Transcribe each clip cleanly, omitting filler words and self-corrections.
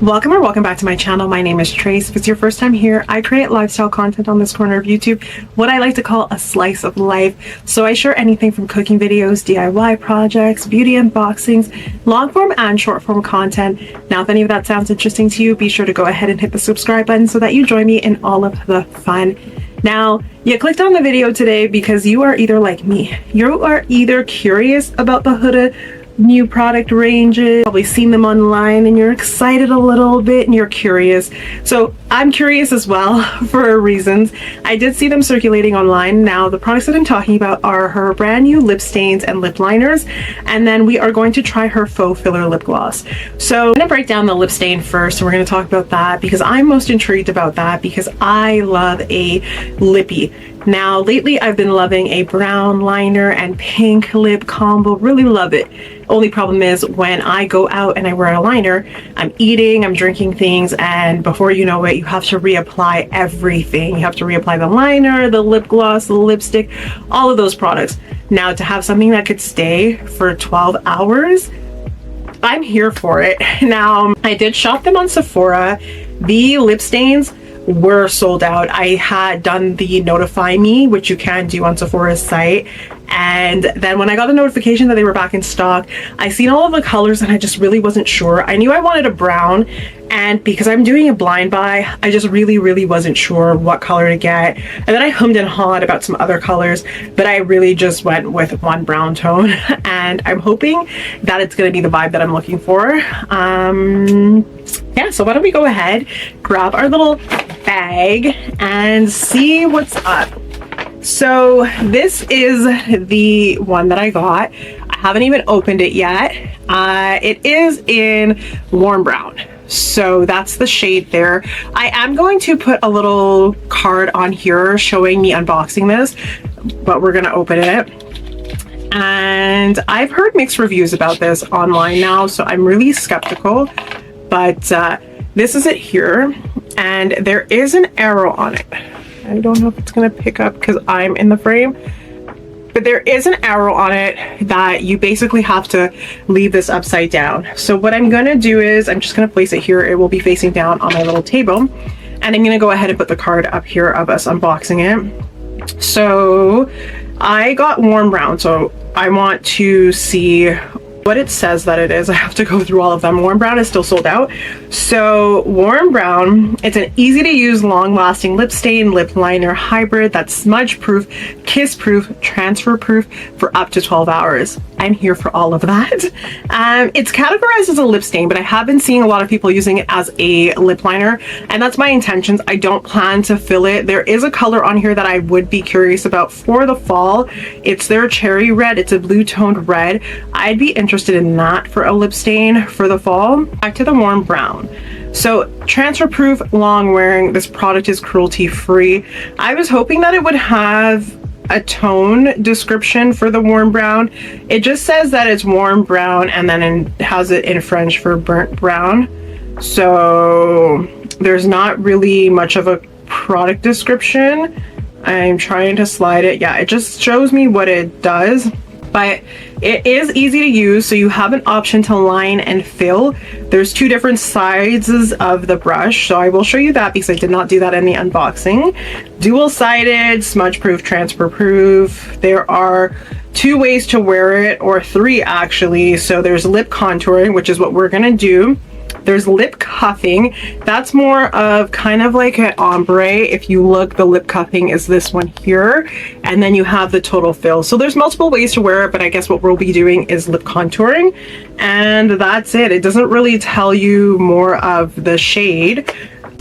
Welcome or welcome back to my channel. My name is Trace. If it's your first time here, I create lifestyle content on this corner of YouTube, what I like to call a slice of life. So I share anything from cooking videos, DIY projects, beauty unboxings, long form and short form content. Now, if any of that sounds interesting to you, be sure to go ahead and hit the subscribe button so that you join me in all of the fun. Now, you clicked on the video today because you are either like me. You are either curious about the Huda new product ranges, probably seen them online and you're excited a little bit and you're curious. So I'm curious as well for reasons. I did see them circulating online. Now the products that I'm talking about are her brand new lip stains and lip liners, and then we are going to try her Faux Filler Lip Gloss. So I'm gonna break down the lip stain first, and we're gonna talk about that because I'm most intrigued about that because I love a lippy. Now lately I've been loving a brown liner and pink lip combo, really love it. Only problem is when I go out and I wear a liner, I'm eating, I'm drinking things, and before you know it, you have to reapply everything. You have to reapply the liner, the lip gloss, the lipstick, all of those products. Now to have something that could stay for 12 hours, I'm here for it. Now, I did shop them on Sephora. The lip stains were sold out. I had done the notify me, which you can do on Sephora's site, and then when I got the notification that they were back in stock, I seen all of the colors and I just really wasn't sure. I knew I wanted a brown, and because I'm doing a blind buy, I just really wasn't sure what color to get. And then I hummed and hawed about some other colors, but I really just went with one brown tone and I'm hoping that it's going to be the vibe that I'm looking for. Yeah, so why don't we go ahead, grab our little bag and see what's up. So this is the one that I got. I haven't even opened it yet. It is in warm brown, so that's the shade there. I am going to put a little card on here showing me unboxing this, but we're gonna open it. And I've heard mixed reviews about this online now, so I'm really skeptical, but this is it here, and there is an arrow on it. I don't know if it's gonna pick up because I'm in the frame, but there is an arrow on it that you basically have to leave this upside down. So what I'm gonna do is I'm just gonna place it here. It will be facing down on my little table, and I'm gonna go ahead and put the card up here of us unboxing it. So I got warm brown, so I want to see what it says that it is. I have to go through all of them. Warm brown is still sold out. So warm brown, it's an easy to use, long lasting lip stain lip liner hybrid that's smudge proof, kiss proof, transfer proof for up to 12 hours. I'm here for all of that. It's categorized as a lip stain, but I have been seeing a lot of people using it as a lip liner, and that's my intentions. I don't plan to fill it. There is a color on here that I would be curious about for the fall. It's their cherry red. It's a blue toned red. I'd be interested in that for a lip stain for the fall. Back to the warm brown. So transfer proof, long wearing. This product is cruelty free. I was hoping that it would have a tone description for the warm brown. It just says that it's warm brown, and then it has it in French for burnt brown. So there's not really much of a product description. I'm trying to slide it. Yeah, it just shows me what it does, but it is easy to use. So you have an option to line and fill. There's two different sizes of the brush, so I will show you that because I did not do that in the unboxing. Dual-sided, smudge proof, transfer proof. There are two ways to wear it, or three actually. So there's lip contouring, which is what we're gonna do. There's lip cuffing. That's more of kind of like an ombre. If you look, the lip cuffing is this one here, and then you have the total fill. So there's multiple ways to wear it, but I guess what we'll be doing is lip contouring, and that's it. It doesn't really tell you more of the shade.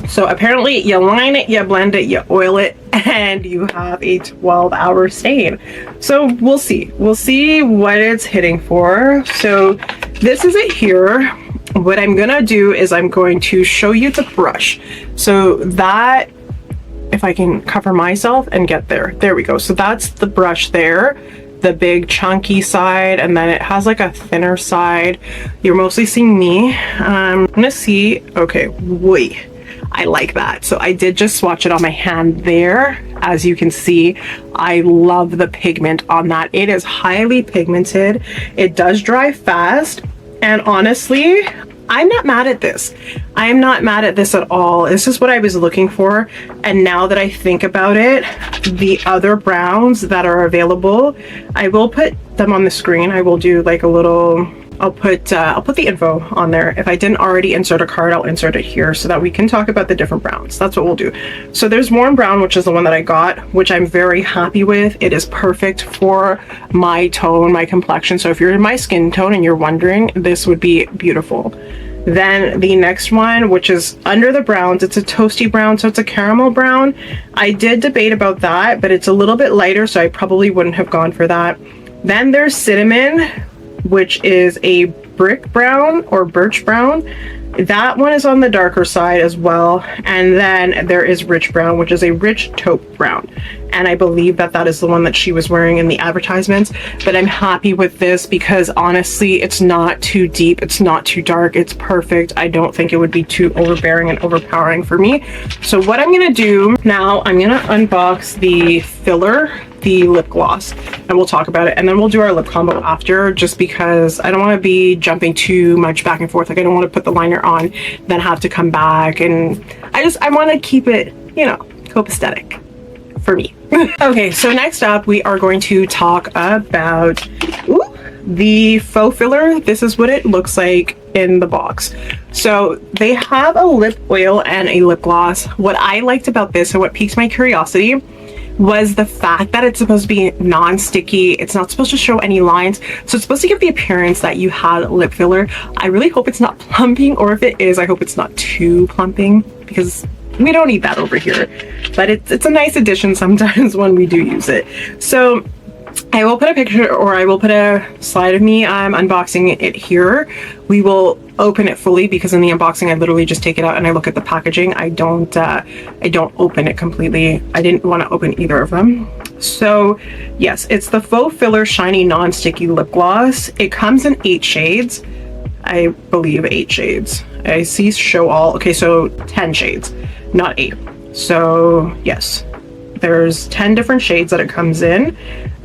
So apparently you line it, you blend it, you oil it, and you have a 12-hour stain. So we'll see what it's hitting for. So this is it here. What I'm gonna do is I'm going to show you the brush. So that, if I can cover myself and get there we go. So that's the brush there, the big chunky side, and then it has like a thinner side. You're mostly seeing me. I'm gonna see, okay, wait, I like that. So I did just swatch it on my hand there. As you can see, I love the pigment on that. It is highly pigmented. It does dry fast, and honestly, I'm not mad at this. I am not mad at this at all. This is what I was looking for. And now that I think about it, the other browns that are available, I will put them on the screen. I will do like a little, I'll put the info on there. If I didn't already insert a card, I'll insert it here so that we can talk about the different browns. That's what we'll do. So there's Warm Brown, which is the one that I got, which I'm very happy with. It is perfect for my tone, my complexion. So if you're in my skin tone and you're wondering, this would be beautiful. Then the next one, which is under the browns, it's a toasty brown, so it's a caramel brown. I did debate about that, but it's a little bit lighter, so I probably wouldn't have gone for that. Then there's Cinnamon, which is a brick brown or birch brown. That one is on the darker side as well. And then there is Rich Brown, which is a rich taupe brown. And I believe that that is the one that she was wearing in the advertisements. But I'm happy with this because honestly, it's not too deep. It's not too dark. It's perfect. I don't think it would be too overbearing and overpowering for me. So what I'm going to do now, I'm going to unbox the filler, the lip gloss, and we'll talk about it, and then we'll do our lip combo after, just because I don't want to be jumping too much back and forth. Like, I don't want to put the liner on then have to come back, and I want to keep it, you know, copacetic for me. Okay, so next up we are going to talk about the faux filler. This is what it looks like in the box. So they have a lip oil and a lip gloss. What I liked about this and what piqued my curiosity was the fact that it's supposed to be non-sticky. It's not supposed to show any lines, so it's supposed to give the appearance that you had lip filler. I really hope it's not plumping, or if it is, I hope it's not too plumping, because we don't need that over here. But it's a nice addition sometimes when we do use it. So I will put a picture, or I will put a slide of me unboxing it here. We will open it fully, because in the unboxing I literally just take it out and I look at the packaging. I don't open it completely. I didn't want to open either of them. So yes, it's the Faux Filler Shiny Non-Sticky Lip Gloss. It comes in 8 shades. I believe 8 shades. I see show all. Okay, so 10 shades, not 8. So yes, there's 10 different shades that it comes in.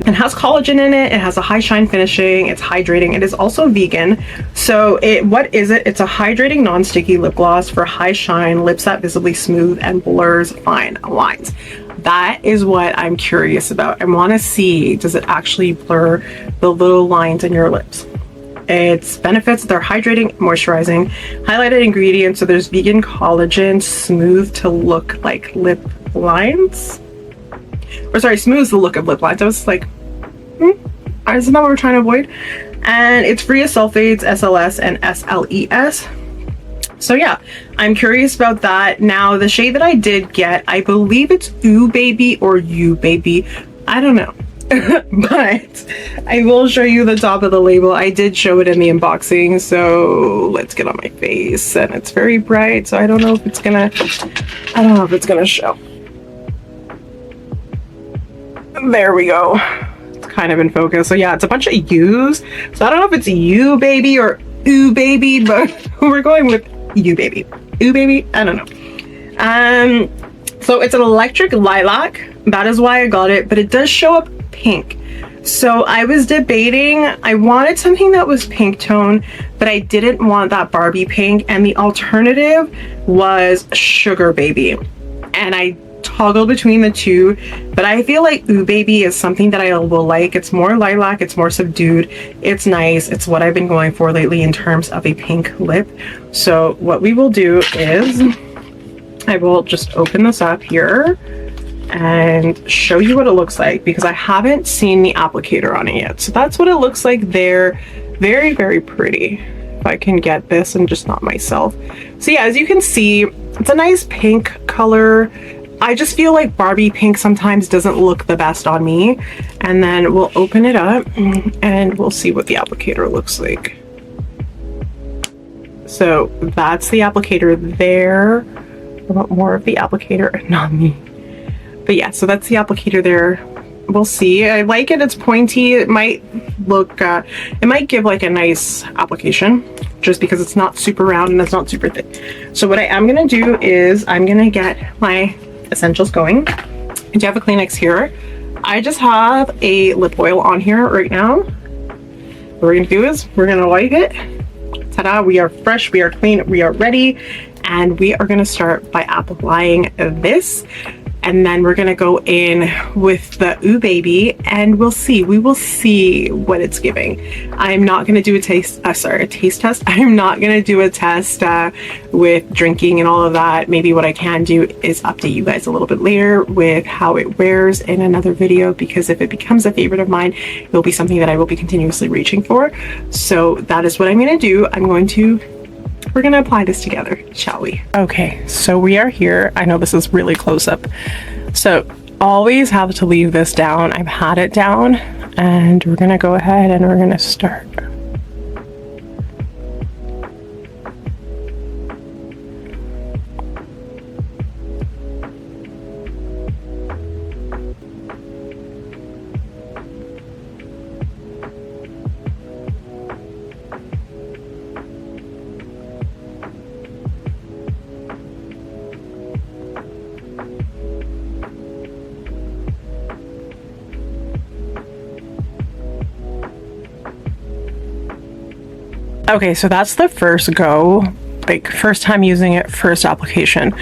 It has collagen in it. It has a high shine finishing. It's hydrating. It is also vegan. So what is it? It's a hydrating non-sticky lip gloss for high shine, lips that visibly smooth and blurs fine lines. That is what I'm curious about. I want to see, does it actually blur the little lines in your lips? Its benefits, they're hydrating, moisturizing, highlighted ingredients. So there's vegan collagen, smooth to look like lip lines. Or sorry, smooths the look of lip lines. I was like, isn't that what we're trying to avoid? And it's free of sulfates, SLS, and SLES. So yeah, I'm curious about that. Now, the shade that I did get, I believe it's Ooh Baby or You Baby. I don't know. But I will show you the top of the label. I did show it in the unboxing, so let's get on my face. And it's very bright, so I don't know if it's gonna show. There we go. It's kind of in focus. So yeah, it's a bunch of U's. So I don't know if it's You Baby or Ooh Baby, but we're going with You Baby. Ooh Baby? I don't know. So it's an electric lilac. That is why I got it, but it does show up pink. So I was debating, I wanted something that was pink tone, but I didn't want that Barbie pink, and the alternative was Sugar Baby. And I toggle between the two, but I feel like Ooh Baby is something that I will like. It's more lilac, it's more subdued, it's nice. It's what I've been going for lately in terms of a pink lip. So what we will do is I will just open this up here and show you what it looks like, because I haven't seen the applicator on it yet. So that's what it looks like there. Very, very pretty. If I can get this and just not myself. So yeah, as you can see, it's a nice pink color. I just feel like Barbie pink sometimes doesn't look the best on me. And then we'll open it up and we'll see what the applicator looks like. So that's the applicator there. I want more of the applicator, not me. But yeah, so that's the applicator there. We'll see. I like it. It's pointy. It might look, it might give like a nice application just because it's not super round and it's not super thick. So what I am going to do is I'm going to get my essentials going. I do have a Kleenex here. I just have a lip oil on here right now. What we're going to do is we're going to wipe it Ta-da, we are fresh, we are clean, we are ready, and we are gonna start by applying this. And then we're gonna go in with the Huda Beauty, and we will see what it's giving. I'm not gonna do a taste test. I'm not gonna do a test with drinking and all of that. Maybe what I can do is update you guys a little bit later with how it wears in another video, because if it becomes a favorite of mine, it will be something that I will be continuously reaching for. So that is what I'm gonna do. We're gonna apply this together, shall we? Okay, so we are here. I know this is really close up, so always have to leave this down. I've had it down, and we're gonna go ahead and we're gonna start. Okay, so that's the first go, like first time using it, first application.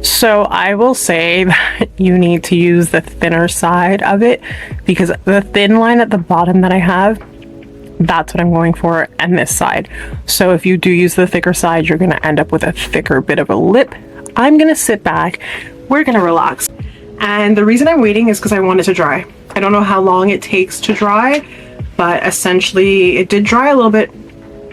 So I will say that you need to use the thinner side of it, because the thin line at the bottom that I have, that's what I'm going for, and this side. So if you do use the thicker side, you're gonna end up with a thicker bit of a lip. I'm gonna sit back, we're gonna relax. And the reason I'm waiting is because I want it to dry. I don't know how long it takes to dry, but essentially it did dry a little bit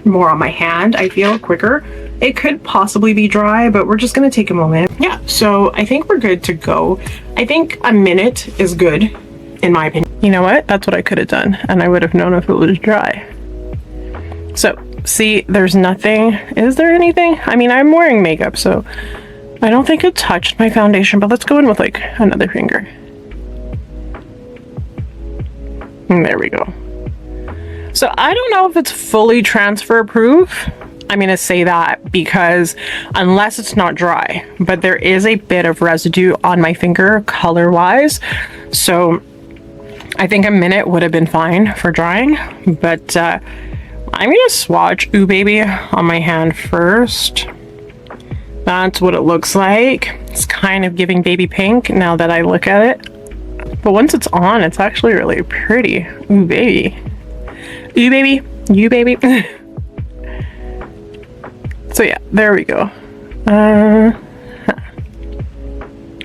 more on my hand. I feel quicker. It could possibly be dry, but we're just gonna take a moment. Yeah, so I think we're good to go. I think a minute is good, in my opinion. You know what? That's what I could have done, and I would have known if it was dry. So, see, there's nothing. Is there anything? I mean, I'm wearing makeup, so I don't think it touched my foundation, but let's go in with like another finger. And there we go. So I don't know if it's fully transfer proof. I'm gonna say that because unless it's not dry, but there is a bit of residue on my finger color wise. So I think a minute would have been fine for drying, but I'm gonna swatch Huda Beauty on my hand first. That's what it looks like. It's kind of giving baby pink now that I look at it. But once it's on, it's actually really pretty. Huda Beauty. You baby, you baby. So yeah, there we go.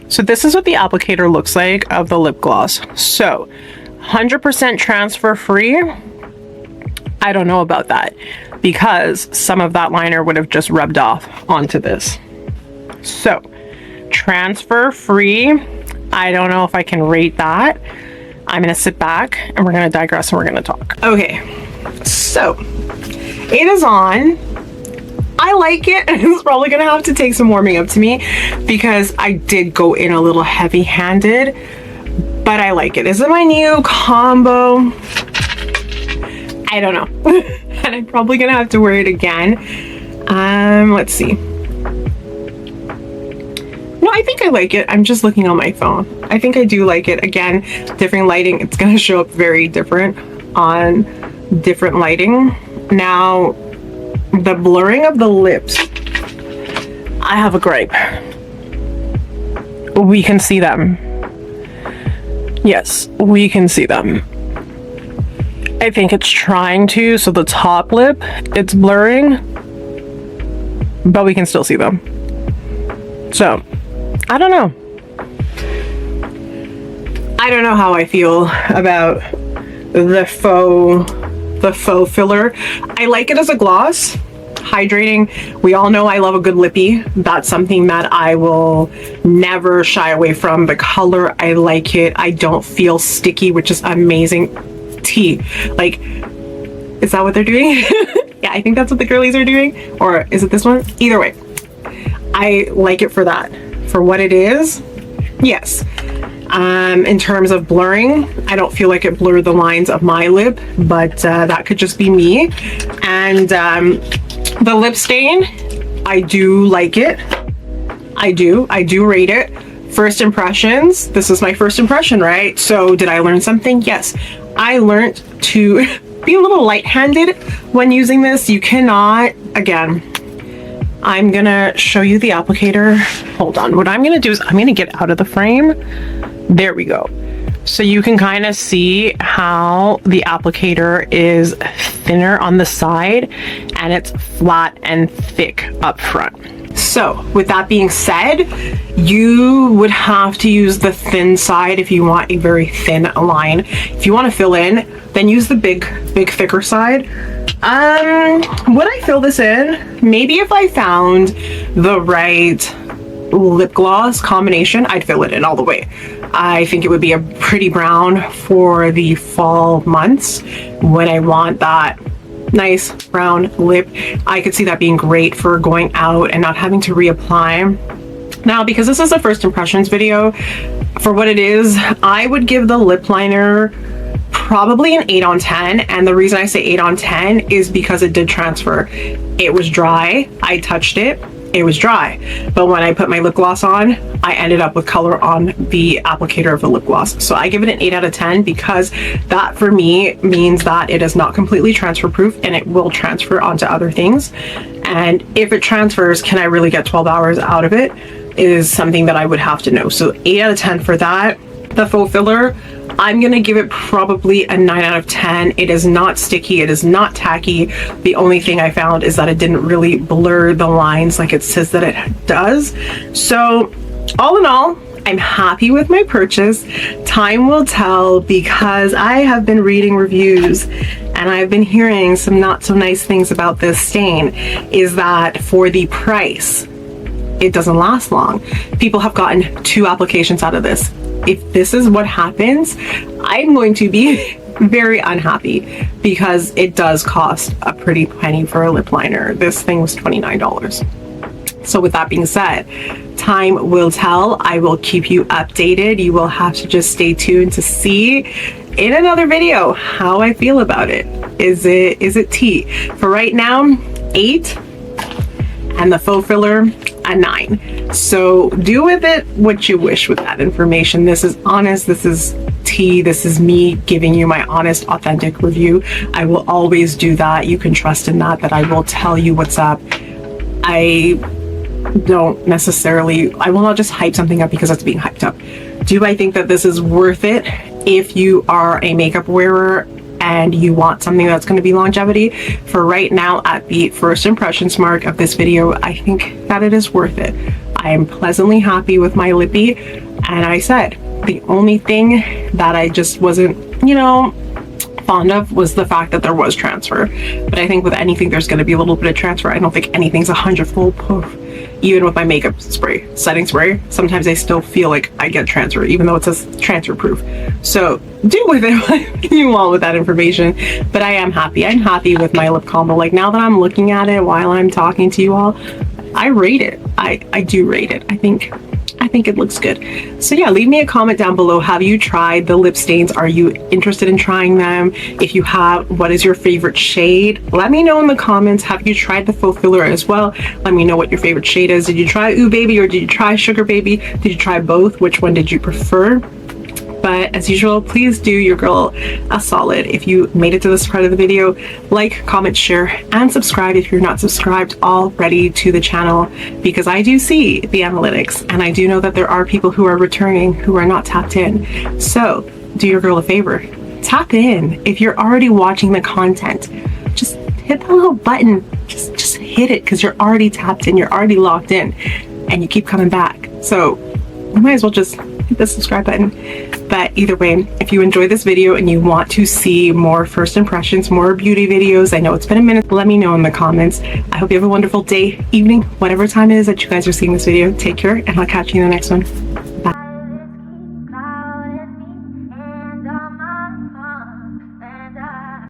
So this is what the applicator looks like of the lip gloss. So 100% transfer free. I don't know about that, because some of that liner would have just rubbed off onto this. So transfer free, I don't know if I can rate that. I'm gonna sit back and we're gonna digress and we're gonna talk. Okay, so it is on. I like it. It's probably gonna have to take some warming up to me because I did go in a little heavy-handed, but I like it. This is my new combo. I don't know. And I'm probably gonna have to wear it again. Let's see. No, I think I like it. I'm just looking on my phone. I think I do like it. Again, different lighting. It's gonna show up very different on different lighting. Now, the blurring of the lips, I have a gripe. We can see them. Yes, we can see them. I think it's trying to, so the top lip, it's blurring, but we can still see them. So, I don't know. I don't know how I feel about the faux filler. I like it as a gloss, hydrating. We all know I love a good lippy. That's something that I will never shy away from. The color, I like it. I don't feel sticky, which is amazing. Tea, like, is that what they're doing? Yeah, I think that's what the girlies are doing. Or is it this one? Either way, I like it for that. For what it is, yes. In terms of blurring, I don't feel like it blurred the lines of my lip, but that could just be me. And the lip stain, I do like it. I do rate it. First impressions, this is my first impression, right? So did I learn something? Yes. I learned to be a little light-handed when using this. You cannot, again, I'm gonna show you the applicator. Hold on. What I'm gonna do is I'm gonna get out of the frame. There we go. So you can kind of see how the applicator is thinner on the side and it's flat and thick up front. So with that being said, you would have to use the thin side if you want a very thin line. If you want to fill in, then use the big thicker side. Would I fill this in? Maybe if I found the right lip gloss combination, I'd fill it in all the way. I think it would be a pretty brown for the fall months when I want that nice brown lip. I could see that being great for going out and not having to reapply. Now, because this is a first impressions video, for what it is, I would give the lip liner probably an 8 on 10. And the reason I say 8 on 10 is because it did transfer. It was dry. I touched it. It was dry. But when I put my lip gloss on, I ended up with color on the applicator of the lip gloss. So I give it an 8 out of 10 because that for me means that it is not completely transfer proof and it will transfer onto other things. And if it transfers, can I really get 12 hours out of it is something that I would have to know. So 8 out of 10 for that. The faux filler, I'm gonna give it probably a 9 out of 10. It is not sticky, it is not tacky. The only thing I found is that it didn't really blur the lines like it says that it does. So all in all, I'm happy with my purchase. Time will tell, because I have been reading reviews and I've been hearing some not so nice things about this stain, is that for the price, it doesn't last long. People have gotten 2 applications out of this. If this is what happens, I'm going to be very unhappy because it does cost a pretty penny for a lip liner. This thing was $29. So with that being said, time will tell. I will keep you updated. You will have to just stay tuned to see in another video how I feel about it. Is it tea? For right now, 8, and the faux filler a 9. So do with it what you wish with that information. This is honest, this is tea, this is me giving you my honest, authentic review. I will always do that. You can trust in that I will tell you what's up. I don't necessarily, I will not just hype something up because it's being hyped up. Do I think that this is worth it if you are a makeup wearer and you want something that's going to be longevity? For right now, at the first impressions mark of this video, I think that it is worth it. I am pleasantly happy with my lippy, and I said the only thing that I just wasn't, fond of was the fact that there was transfer. But I think with anything there's going to be a little bit of transfer. I don't think anything's 100 foolproof. Even with my makeup spray, setting spray, sometimes I still feel like I get transfer, even though it says transfer proof. So do with it what you want with that information. But I am happy. I'm happy with my lip combo. Like, now that I'm looking at it while I'm talking to you all, I rate it. I do rate it. I think it looks good. So yeah, leave me a comment down below. Have you tried the lip stains? Are you interested in trying them? If you have, what is your favorite shade? Let me know in the comments. Have you tried the faux filler as well? Let me know what your favorite shade is. Did you try Ooh Baby or did you try Sugar Baby? Did you try both? Which one did you prefer? But as usual, please do your girl a solid. If you made it to this part of the video, like, comment, share, and subscribe if you're not subscribed already to the channel, because I do see the analytics and I do know that there are people who are returning who are not tapped in. So do your girl a favor, tap in. If you're already watching the content, just hit that little button, just hit it, because you're already tapped in, you're already locked in, and you keep coming back. So you might as well just hit the subscribe button. But either way, if you enjoyed this video and you want to see more first impressions, more beauty videos, I know it's been a minute, let me know in the comments. I hope you have a wonderful day, evening, whatever time it is that you guys are seeing this video. Take care, and I'll catch you in the next one.